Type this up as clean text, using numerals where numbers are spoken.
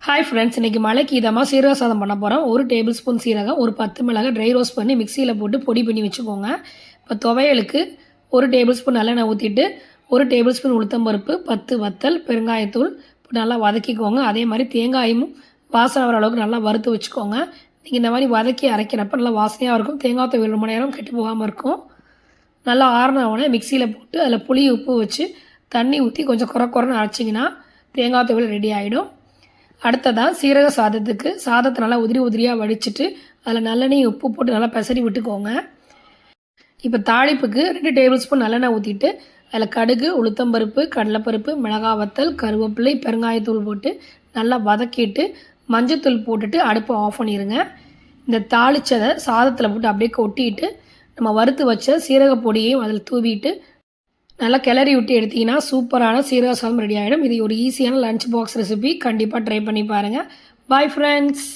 Hi friends, இன்றைக்கி மழைக்கு இதமாக சீரக சாதம் பண்ண போகிறோம். 1 டேபிள் ஸ்பூன் சீரகம், ஒரு 10 மிளகாய் ட்ரை ரோஸ்ட் பண்ணி மிக்சியில் போட்டு பொடி பண்ணி வச்சுக்கோங்க. இப்போ துவையலுக்கு 1 டேபிள் ஸ்பூன் நல்லெண்ணெய் ஊற்றிட்டு 1 டேபிள் ஸ்பூன் உளுத்தம்பருப்பு, 10 வத்தல், பெருங்காயத்தூள் நல்லா வதக்கிக்கோங்க. அதே மாதிரி தேங்காயும் வாசனை வர அளவுக்கு நல்லா வறுத்து வச்சுக்கோங்க. நீங்கள் இந்த மாதிரி வதக்கி அரைக்கிறப்ப நல்லா வாசனையாக இருக்கும். தேங்காய் துவையல் ரொம்ப நேரம் கெட்டு போகாமல் இருக்கும். நல்லா ஆறினவுடனே மிக்சியில் போட்டு அதில் புளி உப்பு வச்சு தண்ணி ஊற்றி கொஞ்சம் குறைன்னு அரைச்சிங்கன்னா தேங்காய் துவையல் ரெடி ஆகிடும். அடுத்ததாக சீரக சாதத்துக்கு சாதத்தை நல்லா உதிரியாக வடிச்சிட்டு அதில் நல்லெண்ணெய் உப்பு போட்டு நல்லா பெசரி விட்டுக்கோங்க. இப்போ தாளிப்புக்கு 2 டேபிள் ஸ்பூன் நல்லெண்ணெய் ஊற்றிட்டு அதில் கடுகு, உளுத்தம்பருப்பு, கடலைப்பருப்பு, மிளகாய் வத்தல், கருவேப்பிலை, பெருங்காயத்தூள் போட்டு நல்லா வதக்கிட்டு மஞ்சத்தூள் போட்டுட்டு அடுப்பை ஆஃப் பண்ணிடுங்க. இந்த தாளித்ததை சாதத்தில் போட்டு அப்படியே கொட்டிட்டு நம்ம வறுத்து வச்ச சீரக பொடியையும் அதில் தூவிட்டு நல்லா கிளறி விட்டு எடுத்திங்கன்னா சூப்பரான சீரக சாதம் ரெடி ஆகிடும். இது ஒரு ஈஸியான லஞ்ச் பாக்ஸ் ரெசிபி. கண்டிப்பாக ட்ரை பண்ணி பாருங்கள். Bye friends.